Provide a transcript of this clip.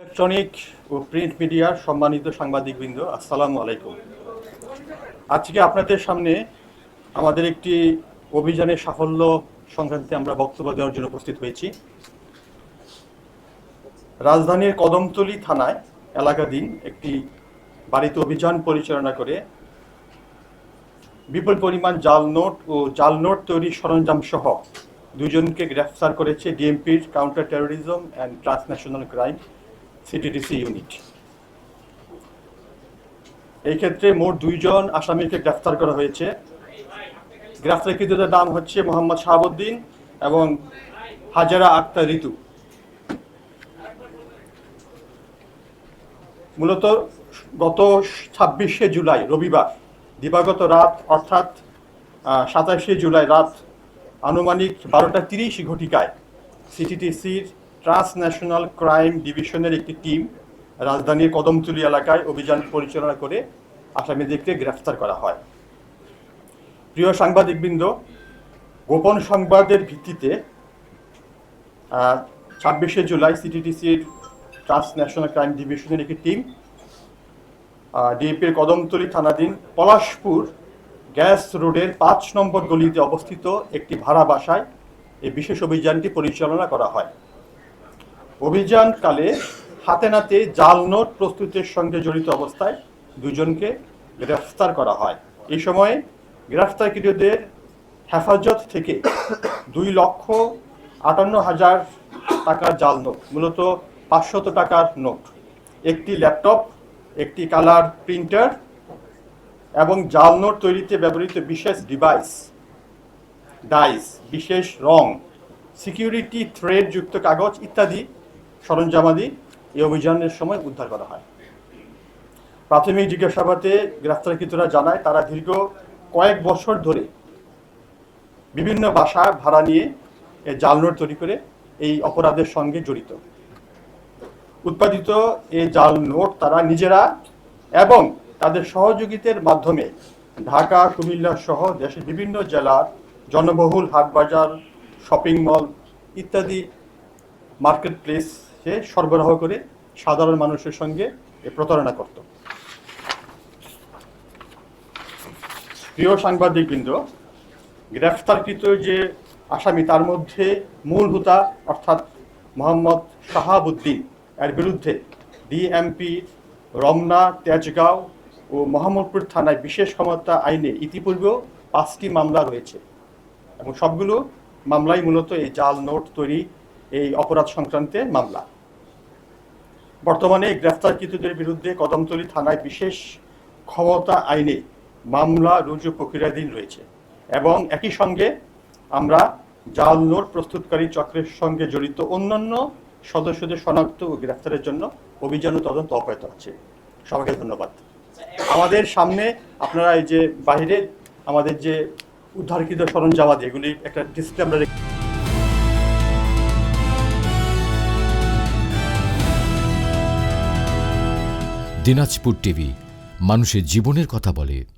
Electronic ও print মিডিয়ার সম্মানিত সাংবাদিকবৃন্দ, আসসালামু আলাইকুম। আজকে আপনাদের সামনে আমাদের একটি অভিযানের সাফল্য সংক্রান্তে আমরা বক্তব্য দেওয়ার জন্য উপস্থিত হয়েছি। রাজধানীর কদমতলী থানায় এলাকাধীন একটি বাড়িতে অভিযান পরিচালনা করে বিপুল পরিমাণ জাল নোট ও জাল নোট তৈরির সরঞ্জাম সহ দুজনকে গ্রেফতার করেছে ডিএমপির counter terrorism and transnational crime CTTC unit. এই ক্ষেত্রে মোট 2 জন আসামিকে গ্রেফতার করা হয়েছে। গ্রেফতারকৃতদের নাম হচ্ছে মোহাম্মদ শাহাবুদ্দিন এবং হাজারা আক্তার ঋতু। মূলত গত 26শে জুলাই রবিবার দিবাগত রাত অর্থাৎ 27শে জুলাই রাত আনুমানিক 12:30 ঘটিকায় সিটিটিসির ট্রান্সন্যাশনাল ক্রাইম ডিভিশনের একটি টিম রাজধানীর কদমতলী এলাকায় অভিযান পরিচালনা করে আসামিদেরকে গ্রেফতার করা হয়। প্রিয় সাংবাদিকবৃন্দ, গোপন সংবাদের ভিত্তিতে 26শে জুলাই সিটিটিসির ট্রান্সন্যাশনাল ক্রাইম ডিভিশনের একটি টিম ডিএমপির কদমতলী থানাধীন পলাশপুর গ্যাস রোডের 5 নম্বর গলিতে অবস্থিত একটি ভাড়া বাসায় এই বিশেষ অভিযানটি পরিচালনা করা হয়। অভিযানকালে হাতে নাতে জাল নোট প্রস্তুতের সঙ্গে জড়িত অবস্থায় 2 জনকে গ্রেফতার করা হয়। এই সময়ে গ্রেফতারকৃতদের হেফাজত থেকে 2,58,000 টাকার জাল নোট, মূলত 500 টাকার নোট, একটি ল্যাপটপ, একটি কালার প্রিন্টার এবং জাল নোট তৈরিতে ব্যবহৃত বিশেষ ডাইস, বিশেষ রং, সিকিউরিটি থ্রেড যুক্ত কাগজ ইত্যাদি সরঞ্জামাদি এই অভিযানের সময় উদ্ধার করা হয়। প্রাথমিক জিজ্ঞাসাবাদে গ্রেফতারকৃতরা জানায় তারা দীর্ঘ কয়েক বছর ধরে বিভিন্ন বাসা ভাড়া নিয়ে জাল নোট তৈরি করে এই অপরাধের সঙ্গে জড়িত। উৎপাদিত এই জাল নোট তারা নিজেরা এবং তাদের সহযোগীদের মাধ্যমে ঢাকা, কুমিল্লা সহ দেশের বিভিন্ন জেলার জনবহুল হাটবাজার, শপিং মল ইত্যাদি মার্কেট প্লেসে সরবরাহ করে সাধারণ মানুষের সঙ্গে প্রতারণা করত। প্রিয় সাংবাদিকবৃন্দ, গ্রেফতারকৃত যে আসামি তার মধ্যে মূল হোতা অর্থাৎ মোহাম্মদ শাহাবুদ্দিন এর বিরুদ্ধে ডিএমপি রমনা, তেজগাঁও ও মোহাম্মদপুর থানায় বিশেষ ক্ষমতা আইনে ইতিপূর্বেও 5টি মামলা রয়েছে এবং সবগুলো মামলাই মূলত এই জাল নোট তৈরি এই অপরাধ সংক্রান্তে মামলা। বর্তমানে গ্রেফতারকৃতদের বিরুদ্ধে কদমতলী থানায় বিশেষ ক্ষমতা আইনে মামলা রুজু প্রক্রিয়াধীন রয়েছে এবং একই সঙ্গে আমরা জাল নোট প্রস্তুতকারী চক্রের সঙ্গে জড়িত অন্যান্য সদস্যদের শনাক্ত ও গ্রেফতারের জন্য অভিযান ও তদন্ত অব্যাহত আছে। সবাইকে ধন্যবাদ। আমাদের সামনে আপনারা এই যে বাইরে আমাদের যে উদ্ধারকৃত সরঞ্জামাদি এগুলি একটা ডিসপ্লে আমরা দিনাজপুর টিভি, মানুষের জীবনের কথা বলে।